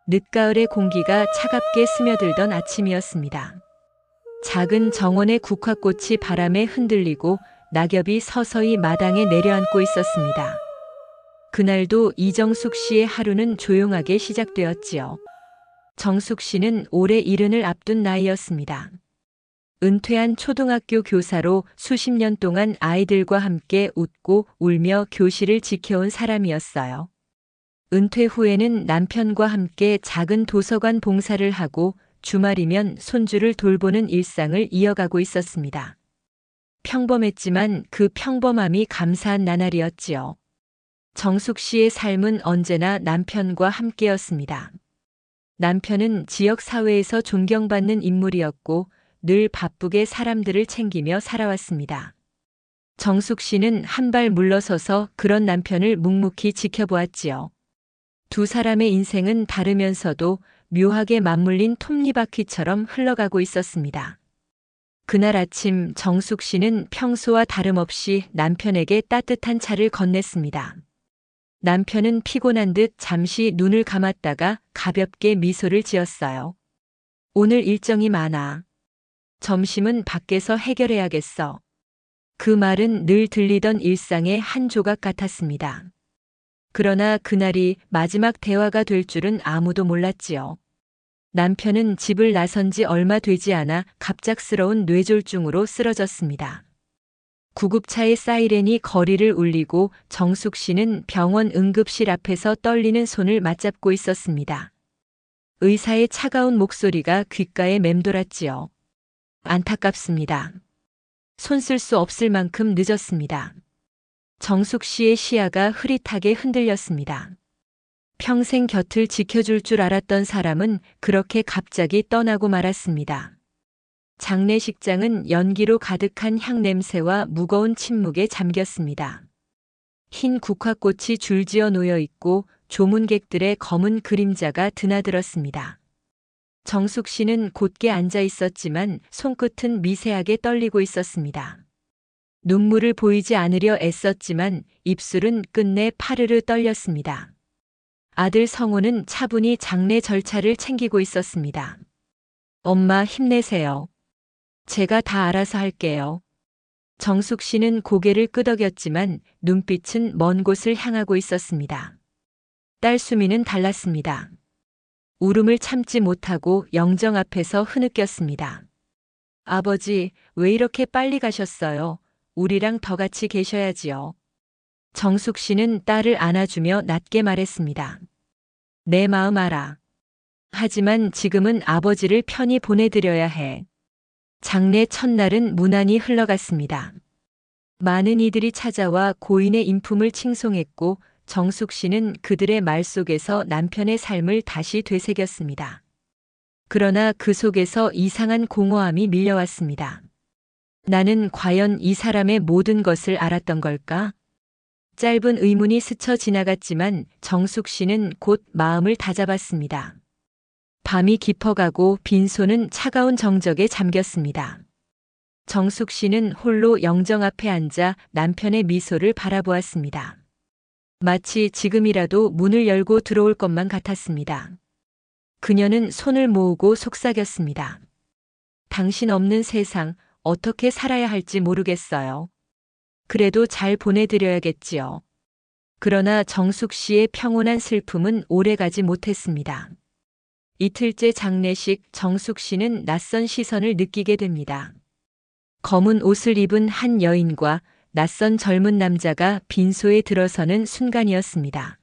늦가을의 공기가 차갑게 스며들던 아침이었습니다. 작은 정원의 국화꽃이 바람에 흔들리고 낙엽이 서서히 마당에 내려앉고 있었습니다. 그날도 이정숙 씨의 하루는 조용하게 시작되었지요. 정숙 씨는 올해 70을 앞둔 나이였습니다. 은퇴한 초등학교 교사로 수십 년 동안 아이들과 함께 웃고 울며 교실을 지켜온 사람이었어요. 은퇴 후에는 남편과 함께 작은 도서관 봉사를 하고 주말이면 손주를 돌보는 일상을 이어가고 있었습니다. 평범했지만 그 평범함이 감사한 나날이었지요. 정숙 씨의 삶은 언제나 남편과 함께였습니다. 남편은 지역 사회에서 존경받는 인물이었고 늘 바쁘게 사람들을 챙기며 살아왔습니다. 정숙 씨는 한 발 물러서서 그런 남편을 묵묵히 지켜보았지요. 두 사람의 인생은 다르면서도 묘하게 맞물린 톱니바퀴처럼 흘러가고 있었습니다. 그날 아침 정숙 씨는 평소와 다름없이 남편에게 따뜻한 차를 건넸습니다. 남편은 피곤한 듯 잠시 눈을 감았다가 가볍게 미소를 지었어요. 오늘 일정이 많아. 점심은 밖에서 해결해야겠어. 그 말은 늘 들리던 일상의 한 조각 같았습니다. 그러나 그날이 마지막 대화가 될 줄은 아무도 몰랐지요. 남편은 집을 나선 지 얼마 되지 않아 갑작스러운 뇌졸중으로 쓰러졌습니다. 구급차의 사이렌이 거리를 울리고 정숙 씨는 병원 응급실 앞에서 떨리는 손을 맞잡고 있었습니다. 의사의 차가운 목소리가 귓가에 맴돌았지요. 안타깝습니다. 손 쓸 수 없을 만큼 늦었습니다. 정숙 씨의 시야가 흐릿하게 흔들렸습니다. 평생 곁을 지켜줄 줄 알았던 사람은 그렇게 갑자기 떠나고 말았습니다. 장례식장은 연기로 가득한 향냄새와 무거운 침묵에 잠겼습니다. 흰 국화꽃이 줄지어 놓여 있고 조문객들의 검은 그림자가 드나들었습니다. 정숙 씨는 곧게 앉아 있었지만 손끝은 미세하게 떨리고 있었습니다. 눈물을 보이지 않으려 애썼지만 입술은 끝내 파르르 떨렸습니다. 아들 성호는 차분히 장례 절차를 챙기고 있었습니다. 엄마 힘내세요. 제가 다 알아서 할게요. 정숙 씨는 고개를 끄덕였지만 눈빛은 먼 곳을 향하고 있었습니다. 딸 수미는 달랐습니다. 울음을 참지 못하고 영정 앞에서 흐느꼈습니다. 아버지, 왜 이렇게 빨리 가셨어요? 우리랑 더 같이 계셔야지요. 정숙 씨는 딸을 안아주며 낮게 말했습니다. 내 마음 알아. 하지만 지금은 아버지를 편히 보내드려야 해. 장례 첫날은 무난히 흘러갔습니다. 많은 이들이 찾아와 고인의 인품을 칭송했고 정숙 씨는 그들의 말 속에서 남편의 삶을 다시 되새겼습니다. 그러나 그 속에서 이상한 공허함이 밀려왔습니다. 나는 과연 이 사람의 모든 것을 알았던 걸까? 짧은 의문이 스쳐 지나갔지만 정숙 씨는 곧 마음을 다잡았습니다. 밤이 깊어가고 빈손은 차가운 정적에 잠겼습니다. 정숙 씨는 홀로 영정 앞에 앉아 남편의 미소를 바라보았습니다. 마치 지금이라도 문을 열고 들어올 것만 같았습니다. 그녀는 손을 모으고 속삭였습니다. 당신 없는 세상 어떻게 살아야 할지 모르겠어요. 그래도 잘 보내드려야겠지요. 그러나 정숙 씨의 평온한 슬픔은 오래가지 못했습니다. 이틀째 장례식 정숙 씨는 낯선 시선을 느끼게 됩니다. 검은 옷을 입은 한 여인과 낯선 젊은 남자가 빈소에 들어서는 순간이었습니다.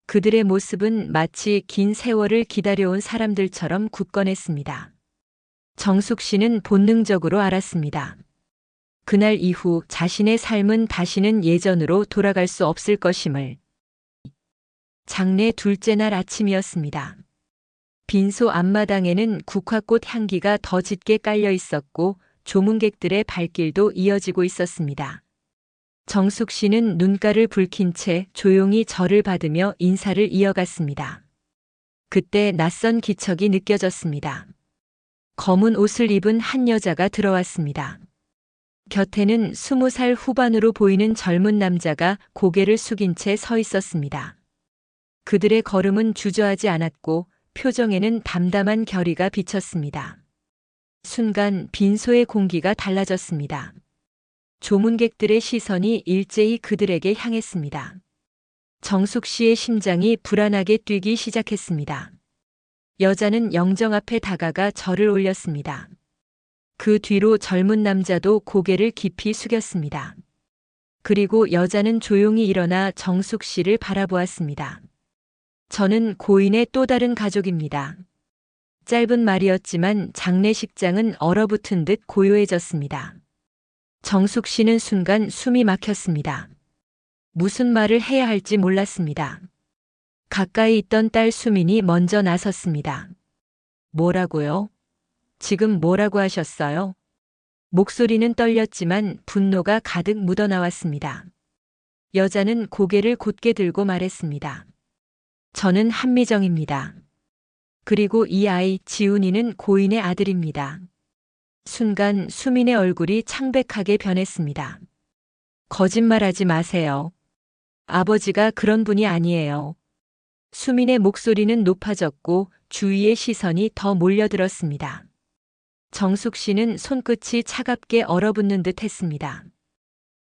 그들의 모습은 마치 긴 세월을 기다려온 사람들처럼 굳건했습니다. 정숙 씨는 본능적으로 알았습니다. 그날 이후 자신의 삶은 다시는 예전으로 돌아갈 수 없을 것임을. 장례 둘째 날 아침이었습니다. 빈소 앞마당에는 국화꽃 향기가 더 짙게 깔려 있었고 조문객들의 발길도 이어지고 있었습니다. 정숙 씨는 눈가를 붉힌 채 조용히 절을 받으며 인사를 이어갔습니다. 그때 낯선 기척이 느껴졌습니다. 검은 옷을 입은 한 여자가 들어왔습니다. 곁에는 20살 후반으로 보이는 젊은 남자가 고개를 숙인 채 서 있었습니다. 그들의 걸음은 주저하지 않았고 표정에는 담담한 결의가 비쳤습니다. 순간 빈소의 공기가 달라졌습니다. 조문객들의 시선이 일제히 그들에게 향했습니다. 정숙 씨의 심장이 불안하게 뛰기 시작했습니다. 여자는 영정 앞에 다가가 절을 올렸습니다. 그 뒤로 젊은 남자도 고개를 깊이 숙였습니다. 그리고 여자는 조용히 일어나 정숙 씨를 바라보았습니다. 저는 고인의 또 다른 가족입니다. 짧은 말이었지만 장례식장은 얼어붙은 듯 고요해졌습니다. 정숙 씨는 순간 숨이 막혔습니다. 무슨 말을 해야 할지 몰랐습니다. 가까이 있던 딸 수민이 먼저 나섰습니다. 뭐라고요? 지금 뭐라고 하셨어요? 목소리는 떨렸지만 분노가 가득 묻어나왔습니다. 여자는 고개를 곧게 들고 말했습니다. 저는 한미정입니다. 그리고 이 아이 지훈이는 고인의 아들입니다. 순간 수민의 얼굴이 창백하게 변했습니다. 거짓말하지 마세요. 아버지가 그런 분이 아니에요. 수민의 목소리는 높아졌고 주위의 시선이 더 몰려들었습니다. 정숙 씨는 손끝이 차갑게 얼어붙는 듯 했습니다.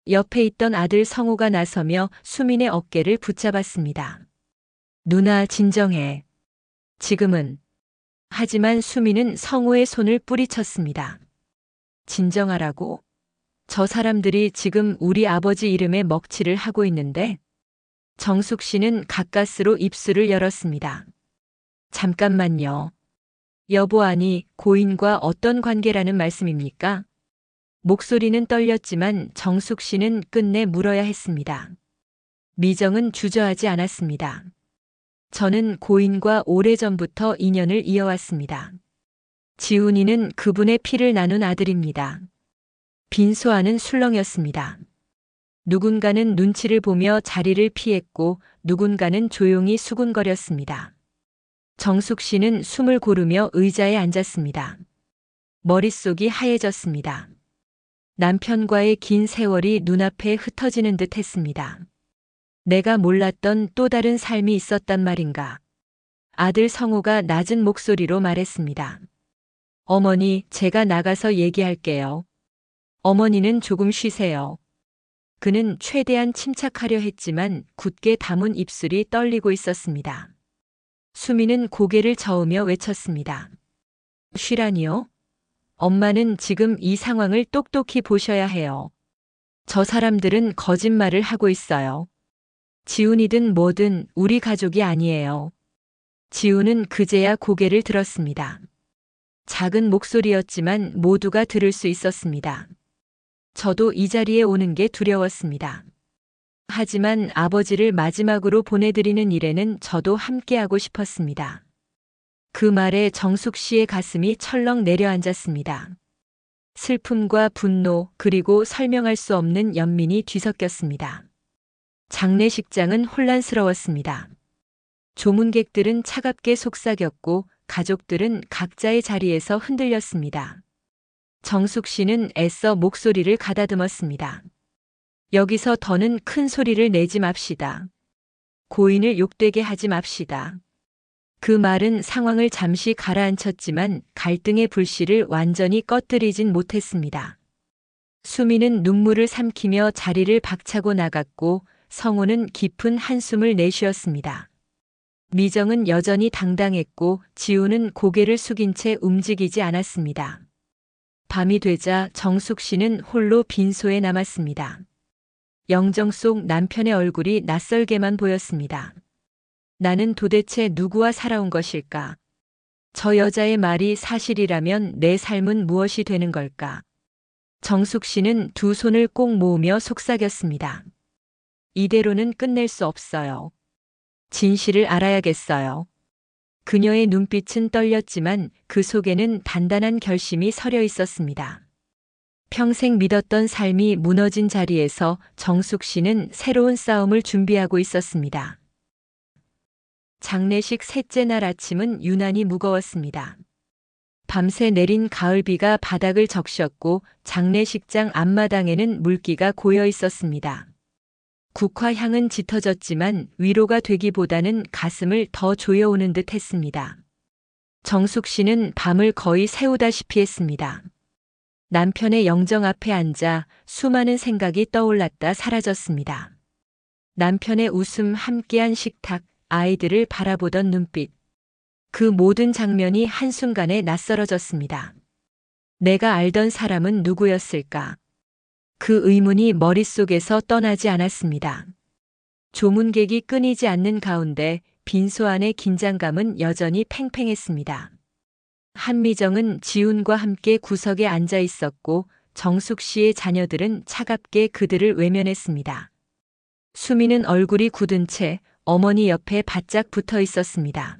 옆에 있던 아들 성우가 나서며 수민의 어깨를 붙잡았습니다. 누나 진정해. 지금은. 하지만 수민은 성우의 손을 뿌리쳤습니다. 진정하라고? 저 사람들이 지금 우리 아버지 이름에 먹칠을 하고 있는데? 정숙 씨는 가까스로 입술을 열었습니다. 잠깐만요. 여보 아니 고인과 어떤 관계라는 말씀입니까? 목소리는 떨렸지만 정숙 씨는 끝내 물어야 했습니다. 미정은 주저하지 않았습니다. 저는 고인과 오래전부터 인연을 이어왔습니다. 지훈이는 그분의 피를 나눈 아들입니다. 빈소 안은 술렁였습니다. 누군가는 눈치를 보며 자리를 피했고 누군가는 조용히 수군거렸습니다. 정숙 씨는 숨을 고르며 의자에 앉았습니다. 머릿속이 하얘졌습니다. 남편과의 긴 세월이 눈앞에 흩어지는 듯 했습니다. 내가 몰랐던 또 다른 삶이 있었단 말인가. 아들 성우가 낮은 목소리로 말했습니다. 어머니, 제가 나가서 얘기할게요. 어머니는 조금 쉬세요. 그는 최대한 침착하려 했지만 굳게 담은 입술이 떨리고 있었습니다. 수미는 고개를 저으며 외쳤습니다. 쉬라니요? 엄마는 지금 이 상황을 똑똑히 보셔야 해요. 저 사람들은 거짓말을 하고 있어요. 지훈이든 뭐든 우리 가족이 아니에요. 지훈은 그제야 고개를 들었습니다. 작은 목소리였지만 모두가 들을 수 있었습니다. 저도 이 자리에 오는 게 두려웠습니다. 하지만 아버지를 마지막으로 보내드리는 일에는 저도 함께하고 싶었습니다. 그 말에 정숙 씨의 가슴이 철렁 내려앉았습니다. 슬픔과 분노 그리고 설명할 수 없는 연민이 뒤섞였습니다. 장례식장은 혼란스러웠습니다. 조문객들은 차갑게 속삭였고 가족들은 각자의 자리에서 흔들렸습니다. 정숙 씨는 애써 목소리를 가다듬었습니다. 여기서 더는 큰 소리를 내지 맙시다. 고인을 욕되게 하지 맙시다. 그 말은 상황을 잠시 가라앉혔지만 갈등의 불씨를 완전히 꺼뜨리진 못했습니다. 수미는 눈물을 삼키며 자리를 박차고 나갔고 성우는 깊은 한숨을 내쉬었습니다. 미정은 여전히 당당했고 지우는 고개를 숙인 채 움직이지 않았습니다. 밤이 되자 정숙 씨는 홀로 빈소에 남았습니다. 영정 속 남편의 얼굴이 낯설게만 보였습니다. 나는 도대체 누구와 살아온 것일까? 저 여자의 말이 사실이라면 내 삶은 무엇이 되는 걸까? 정숙 씨는 두 손을 꼭 모으며 속삭였습니다. 이대로는 끝낼 수 없어요. 진실을 알아야겠어요. 그녀의 눈빛은 떨렸지만 그 속에는 단단한 결심이 서려 있었습니다. 평생 믿었던 삶이 무너진 자리에서 정숙 씨는 새로운 싸움을 준비하고 있었습니다. 장례식 셋째 날 아침은 유난히 무거웠습니다. 밤새 내린 가을비가 바닥을 적셨고 장례식장 앞마당에는 물기가 고여 있었습니다. 국화향은 짙어졌지만 위로가 되기보다는 가슴을 더 조여오는 듯 했습니다. 정숙 씨는 밤을 거의 새우다시피 했습니다. 남편의 영정 앞에 앉아 수많은 생각이 떠올랐다 사라졌습니다. 남편의 웃음, 함께한 식탁, 아이들을 바라보던 눈빛. 그 모든 장면이 한순간에 낯설어졌습니다. 내가 알던 사람은 누구였을까? 그 의문이 머릿속에서 떠나지 않았습니다. 조문객이 끊이지 않는 가운데 빈소 안의 긴장감은 여전히 팽팽했습니다. 한미정은 지훈과 함께 구석에 앉아 있었고 정숙 씨의 자녀들은 차갑게 그들을 외면했습니다. 수미는 얼굴이 굳은 채 어머니 옆에 바짝 붙어 있었습니다.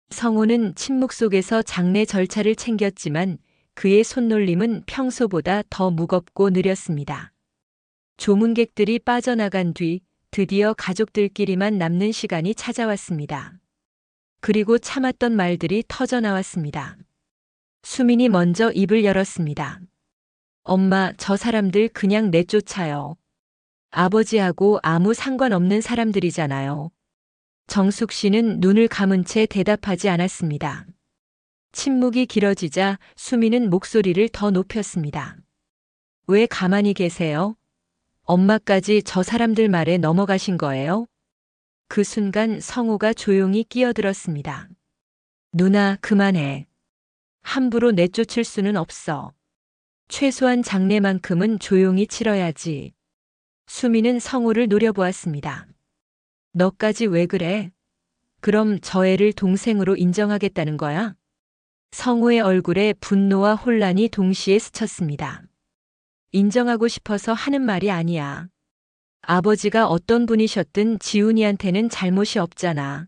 성호는 침묵 속에서 장례 절차를 챙겼지만 그의 손놀림은 평소보다 더 무겁고 느렸습니다. 조문객들이 빠져나간 뒤 드디어 가족들끼리만 남는 시간이 찾아왔습니다. 그리고 참았던 말들이 터져나왔습니다. 수민이 먼저 입을 열었습니다. 엄마, 저 사람들 그냥 내쫓아요. 아버지하고 아무 상관없는 사람들이잖아요. 정숙 씨는 눈을 감은 채 대답하지 않았습니다. 침묵이 길어지자 수민은 목소리를 더 높였습니다. 왜 가만히 계세요? 엄마까지 저 사람들 말에 넘어가신 거예요? 그 순간 성호가 조용히 끼어들었습니다. 누나, 그만해. 함부로 내쫓을 수는 없어. 최소한 장례만큼은 조용히 치러야지. 수미는 성호를 노려보았습니다. 너까지 왜 그래? 그럼 저 애를 동생으로 인정하겠다는 거야? 성호의 얼굴에 분노와 혼란이 동시에 스쳤습니다. 인정하고 싶어서 하는 말이 아니야. 아버지가 어떤 분이셨든 지훈이한테는 잘못이 없잖아.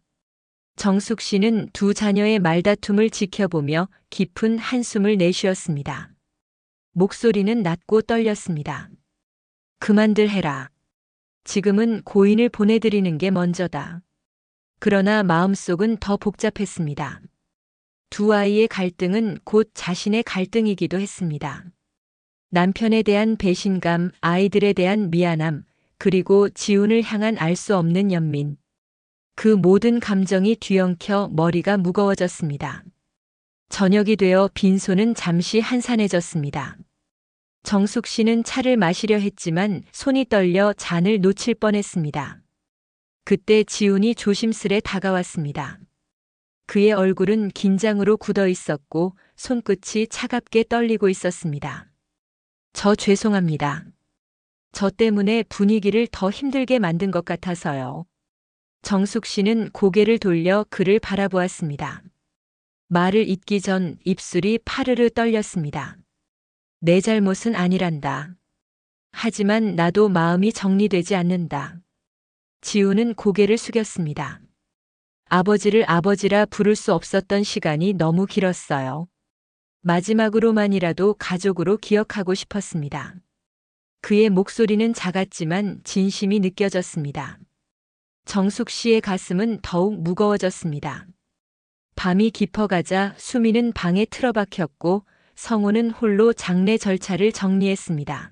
정숙 씨는 두 자녀의 말다툼을 지켜보며 깊은 한숨을 내쉬었습니다. 목소리는 낮고 떨렸습니다. 그만들 해라. 지금은 고인을 보내드리는 게 먼저다. 그러나 마음속은 더 복잡했습니다. 두 아이의 갈등은 곧 자신의 갈등이기도 했습니다. 남편에 대한 배신감, 아이들에 대한 미안함, 그리고 지훈을 향한 알 수 없는 연민. 그 모든 감정이 뒤엉켜 머리가 무거워졌습니다. 저녁이 되어 빈소는 잠시 한산해졌습니다. 정숙 씨는 차를 마시려 했지만 손이 떨려 잔을 놓칠 뻔했습니다. 그때 지훈이 조심스레 다가왔습니다. 그의 얼굴은 긴장으로 굳어 있었고 손끝이 차갑게 떨리고 있었습니다. 저 죄송합니다. 저 때문에 분위기를 더 힘들게 만든 것 같아서요. 정숙 씨는 고개를 돌려 그를 바라보았습니다. 말을 잇기 전 입술이 파르르 떨렸습니다. 내 잘못은 아니란다. 하지만 나도 마음이 정리되지 않는다. 지우는 고개를 숙였습니다. 아버지를 아버지라 부를 수 없었던 시간이 너무 길었어요. 마지막으로만이라도 가족으로 기억하고 싶었습니다. 그의 목소리는 작았지만 진심이 느껴졌습니다. 정숙 씨의 가슴은 더욱 무거워졌습니다. 밤이 깊어가자 수미는 방에 틀어박혔고 성호는 홀로 장례 절차를 정리했습니다.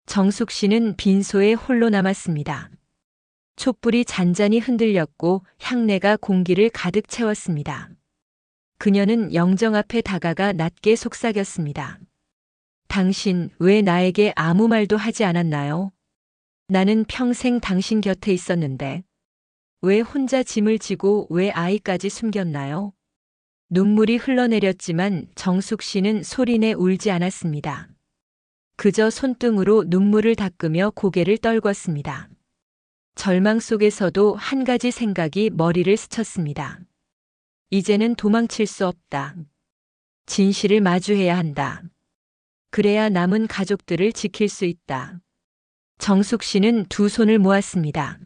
정숙 씨는 빈소에 홀로 남았습니다. 촛불이 잔잔히 흔들렸고 향내가 공기를 가득 채웠습니다. 그녀는 영정 앞에 다가가 낮게 속삭였습니다. 당신 왜 나에게 아무 말도 하지 않았나요? 나는 평생 당신 곁에 있었는데 왜 혼자 짐을 지고 왜 아이까지 숨겼나요? 눈물이 흘러내렸지만 정숙 씨는 소리내 울지 않았습니다. 그저 손등으로 눈물을 닦으며 고개를 떨궜습니다. 절망 속에서도 한 가지 생각이 머리를 스쳤습니다. 이제는 도망칠 수 없다. 진실을 마주해야 한다. 그래야 남은 가족들을 지킬 수 있다. 정숙 씨는 두 손을 모았습니다.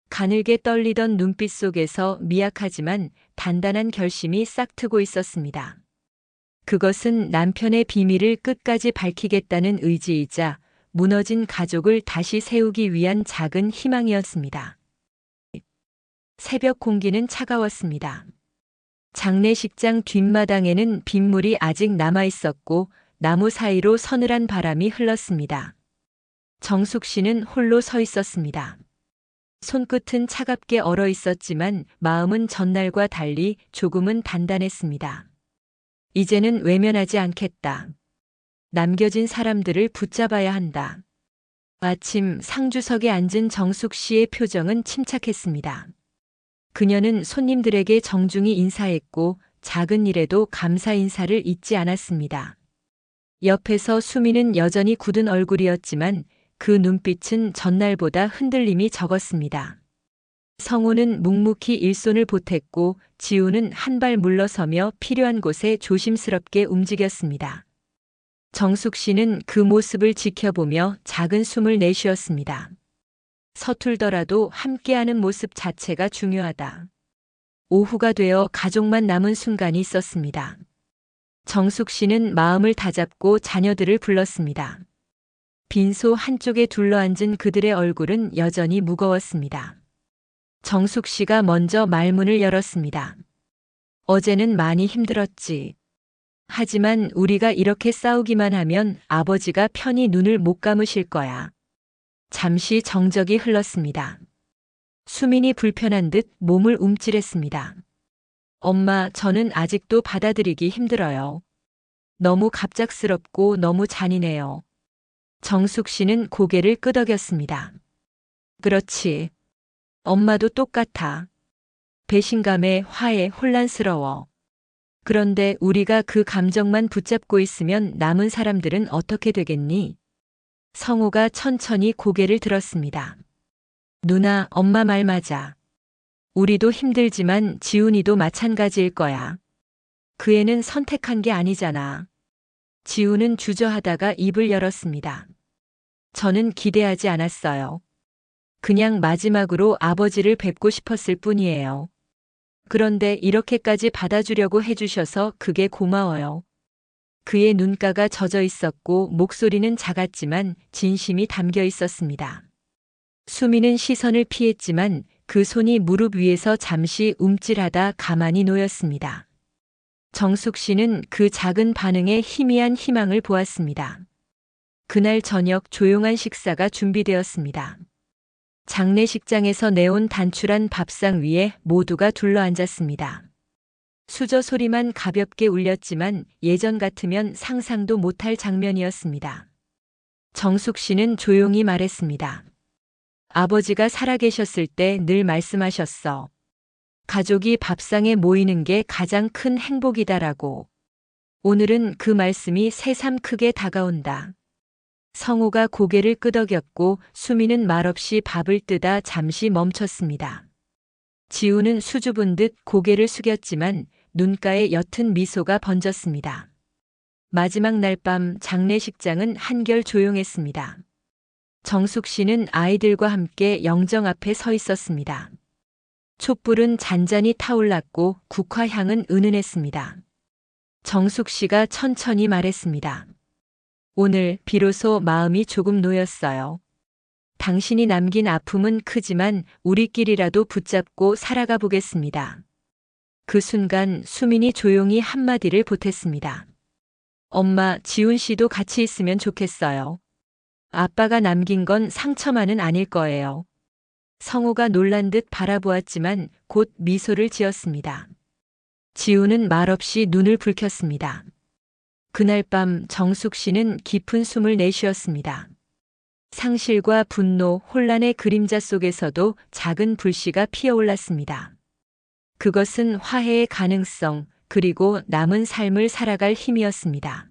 가늘게 떨리던 눈빛 속에서 미약하지만 단단한 결심이 싹트고 있었습니다. 그것은 남편의 비밀을 끝까지 밝히겠다는 의지이자 무너진 가족을 다시 세우기 위한 작은 희망이었습니다. 새벽 공기는 차가웠습니다. 장례식장 뒷마당에는 빗물이 아직 남아 있었고 나무 사이로 서늘한 바람이 흘렀습니다. 정숙 씨는 홀로 서 있었습니다. 손끝은 차갑게 얼어 있었지만 마음은 전날과 달리 조금은 단단했습니다. 이제는 외면하지 않겠다. 남겨진 사람들을 붙잡아야 한다. 마침 상주석에 앉은 정숙 씨의 표정은 침착했습니다. 그녀는 손님들에게 정중히 인사했고 작은 일에도 감사 인사를 잊지 않았습니다. 옆에서 수미는 여전히 굳은 얼굴이었지만 그 눈빛은 전날보다 흔들림이 적었습니다. 성우는 묵묵히 일손을 보탰고 지우는 한 발 물러서며 필요한 곳에 조심스럽게 움직였습니다. 정숙 씨는 그 모습을 지켜보며 작은 숨을 내쉬었습니다. 서툴더라도 함께하는 모습 자체가 중요하다. 오후가 되어 가족만 남은 순간이 있었습니다. 정숙 씨는 마음을 다잡고 자녀들을 불렀습니다. 빈소 한쪽에 둘러앉은 그들의 얼굴은 여전히 무거웠습니다. 정숙 씨가 먼저 말문을 열었습니다. 어제는 많이 힘들었지. 하지만 우리가 이렇게 싸우기만 하면 아버지가 편히 눈을 못 감으실 거야. 잠시 정적이 흘렀습니다. 수민이 불편한 듯 몸을 움찔했습니다. 엄마, 저는 아직도 받아들이기 힘들어요. 너무 갑작스럽고 너무 잔인해요. 정숙 씨는 고개를 끄덕였습니다. 그렇지. 엄마도 똑같아. 배신감에 화에 혼란스러워. 그런데 우리가 그 감정만 붙잡고 있으면 남은 사람들은 어떻게 되겠니? 성우가 천천히 고개를 들었습니다. 누나, 엄마 말 맞아. 우리도 힘들지만 지훈이도 마찬가지일 거야. 그 애는 선택한 게 아니잖아. 지훈은 주저하다가 입을 열었습니다. 저는 기대하지 않았어요. 그냥 마지막으로 아버지를 뵙고 싶었을 뿐이에요. 그런데 이렇게까지 받아주려고 해주셔서 그게 고마워요. 그의 눈가가 젖어 있었고 목소리는 작았지만 진심이 담겨 있었습니다. 수미는 시선을 피했지만 그 손이 무릎 위에서 잠시 움찔하다 가만히 놓였습니다. 정숙 씨는 그 작은 반응에 희미한 희망을 보았습니다. 그날 저녁 조용한 식사가 준비되었습니다. 장례식장에서 내온 단출한 밥상 위에 모두가 둘러앉았습니다. 수저 소리만 가볍게 울렸지만 예전 같으면 상상도 못할 장면이었습니다. 정숙 씨는 조용히 말했습니다. 아버지가 살아계셨을 때 늘 말씀하셨어. 가족이 밥상에 모이는 게 가장 큰 행복이다라고. 오늘은 그 말씀이 새삼 크게 다가온다. 성우가 고개를 끄덕였고 수미는 말없이 밥을 뜨다 잠시 멈췄습니다. 지우는 수줍은 듯 고개를 숙였지만 눈가에 옅은 미소가 번졌습니다. 마지막 날 밤 장례식장은 한결 조용했습니다. 정숙 씨는 아이들과 함께 영정 앞에 서 있었습니다. 촛불은 잔잔히 타올랐고 국화향은 은은했습니다. 정숙 씨가 천천히 말했습니다. 오늘 비로소 마음이 조금 놓였어요. 당신이 남긴 아픔은 크지만 우리끼리라도 붙잡고 살아가 보겠습니다. 그 순간 수민이 조용히 한마디를 보탰습니다. 엄마, 지훈 씨도 같이 있으면 좋겠어요. 아빠가 남긴 건 상처만은 아닐 거예요. 성우가 놀란 듯 바라보았지만 곧 미소를 지었습니다. 지훈은 말없이 눈을 붉혔습니다. 그날 밤 정숙 씨는 깊은 숨을 내쉬었습니다. 상실과 분노, 혼란의 그림자 속에서도 작은 불씨가 피어올랐습니다. 그것은 화해의 가능성, 그리고 남은 삶을 살아갈 힘이었습니다.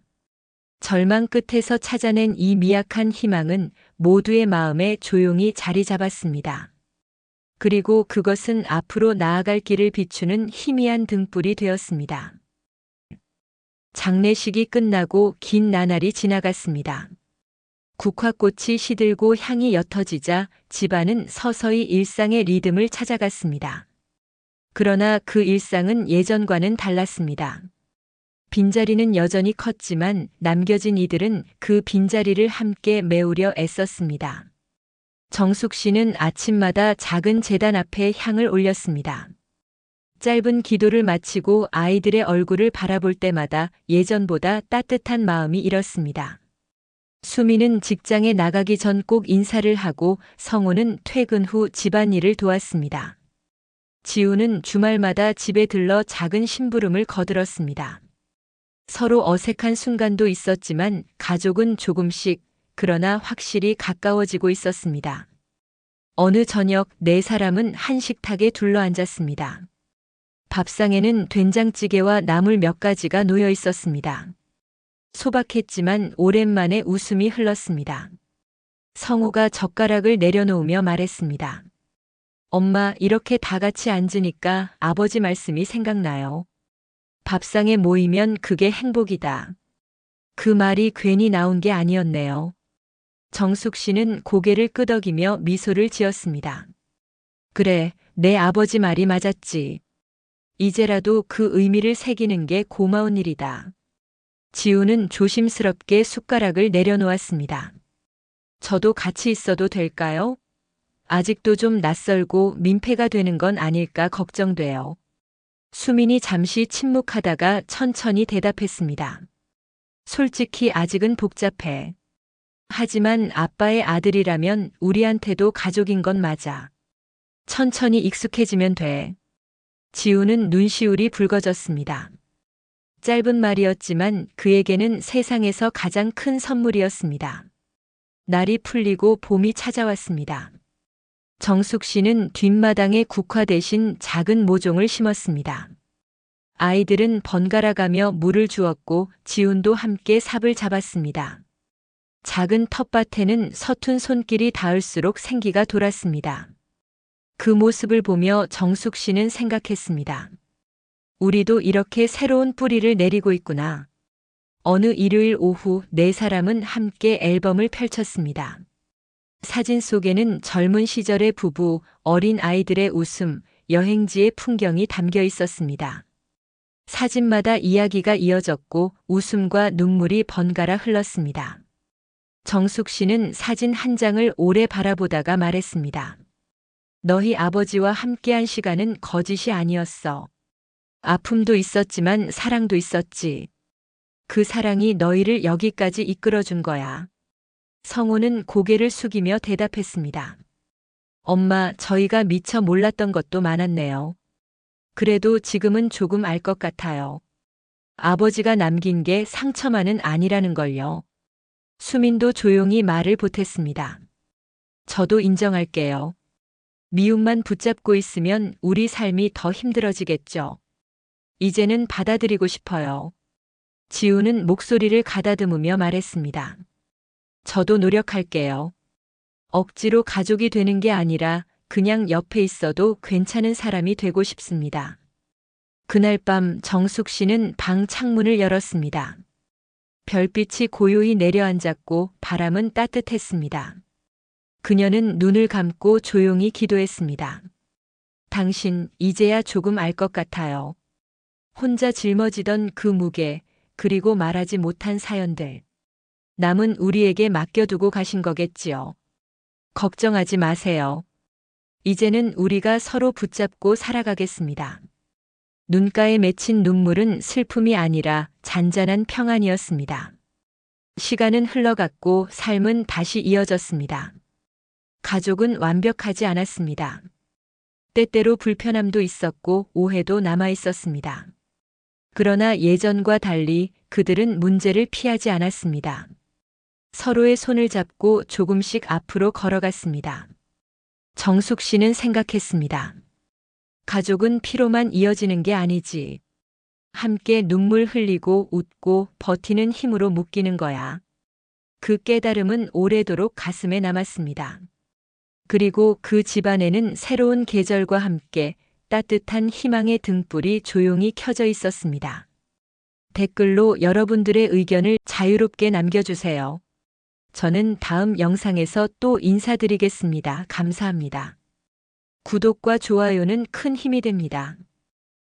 절망 끝에서 찾아낸 이 미약한 희망은 모두의 마음에 조용히 자리 잡았습니다. 그리고 그것은 앞으로 나아갈 길을 비추는 희미한 등불이 되었습니다. 장례식이 끝나고 긴 나날이 지나갔습니다. 국화꽃이 시들고 향이 옅어지자 집안은 서서히 일상의 리듬을 찾아갔습니다. 그러나 그 일상은 예전과는 달랐습니다. 빈자리는 여전히 컸지만 남겨진 이들은 그 빈자리를 함께 메우려 애썼습니다. 정숙 씨는 아침마다 작은 제단 앞에 향을 올렸습니다. 짧은 기도를 마치고 아이들의 얼굴을 바라볼 때마다 예전보다 따뜻한 마음이 일었습니다. 수미는 직장에 나가기 전 꼭 인사를 하고 성호는 퇴근 후 집안일을 도왔습니다. 지우는 주말마다 집에 들러 작은 심부름을 거들었습니다. 서로 어색한 순간도 있었지만 가족은 조금씩, 그러나 확실히 가까워지고 있었습니다. 어느 저녁 네 사람은 한 식탁에 둘러앉았습니다. 밥상에는 된장찌개와 나물 몇 가지가 놓여 있었습니다. 소박했지만 오랜만에 웃음이 흘렀습니다. 성호가 젓가락을 내려놓으며 말했습니다. 엄마, 이렇게 다 같이 앉으니까 아버지 말씀이 생각나요. 밥상에 모이면 그게 행복이다. 그 말이 괜히 나온 게 아니었네요. 정숙 씨는 고개를 끄덕이며 미소를 지었습니다. 그래, 내 아버지 말이 맞았지. 이제라도 그 의미를 새기는 게 고마운 일이다. 지우는 조심스럽게 숟가락을 내려놓았습니다. 저도 같이 있어도 될까요? 아직도 좀 낯설고 민폐가 되는 건 아닐까 걱정돼요. 수민이 잠시 침묵하다가 천천히 대답했습니다. 솔직히 아직은 복잡해. 하지만 아빠의 아들이라면 우리한테도 가족인 건 맞아. 천천히 익숙해지면 돼. 지우는 눈시울이 붉어졌습니다. 짧은 말이었지만 그에게는 세상에서 가장 큰 선물이었습니다. 날이 풀리고 봄이 찾아왔습니다. 정숙 씨는 뒷마당에 국화 대신 작은 모종을 심었습니다. 아이들은 번갈아가며 물을 주었고 지훈도 함께 삽을 잡았습니다. 작은 텃밭에는 서툰 손길이 닿을수록 생기가 돌았습니다. 그 모습을 보며 정숙 씨는 생각했습니다. 우리도 이렇게 새로운 뿌리를 내리고 있구나. 어느 일요일 오후 네 사람은 함께 앨범을 펼쳤습니다. 사진 속에는 젊은 시절의 부부, 어린 아이들의 웃음, 여행지의 풍경이 담겨 있었습니다. 사진마다 이야기가 이어졌고 웃음과 눈물이 번갈아 흘렀습니다. 정숙 씨는 사진 한 장을 오래 바라보다가 말했습니다. 너희 아버지와 함께한 시간은 거짓이 아니었어. 아픔도 있었지만 사랑도 있었지. 그 사랑이 너희를 여기까지 이끌어준 거야. 성호는 고개를 숙이며 대답했습니다. 엄마, 저희가 미처 몰랐던 것도 많았네요. 그래도 지금은 조금 알 것 같아요. 아버지가 남긴 게 상처만은 아니라는 걸요. 수민도 조용히 말을 보탰습니다. 저도 인정할게요. 미움만 붙잡고 있으면 우리 삶이 더 힘들어지겠죠. 이제는 받아들이고 싶어요. 지우는 목소리를 가다듬으며 말했습니다. 저도 노력할게요. 억지로 가족이 되는 게 아니라 그냥 옆에 있어도 괜찮은 사람이 되고 싶습니다. 그날 밤 정숙 씨는 방 창문을 열었습니다. 별빛이 고요히 내려앉았고 바람은 따뜻했습니다. 그녀는 눈을 감고 조용히 기도했습니다. 당신, 이제야 조금 알 것 같아요. 혼자 짊어지던 그 무게, 그리고 말하지 못한 사연들. 남은 우리에게 맡겨두고 가신 거겠지요. 걱정하지 마세요. 이제는 우리가 서로 붙잡고 살아가겠습니다. 눈가에 맺힌 눈물은 슬픔이 아니라 잔잔한 평안이었습니다. 시간은 흘러갔고 삶은 다시 이어졌습니다. 가족은 완벽하지 않았습니다. 때때로 불편함도 있었고 오해도 남아 있었습니다. 그러나 예전과 달리 그들은 문제를 피하지 않았습니다. 서로의 손을 잡고 조금씩 앞으로 걸어갔습니다. 정숙 씨는 생각했습니다. 가족은 피로만 이어지는 게 아니지. 함께 눈물 흘리고 웃고 버티는 힘으로 묶이는 거야. 그 깨달음은 오래도록 가슴에 남았습니다. 그리고 그 집안에는 새로운 계절과 함께 따뜻한 희망의 등불이 조용히 켜져 있었습니다. 댓글로 여러분들의 의견을 자유롭게 남겨주세요. 저는 다음 영상에서 또 인사드리겠습니다. 감사합니다. 구독과 좋아요는 큰 힘이 됩니다.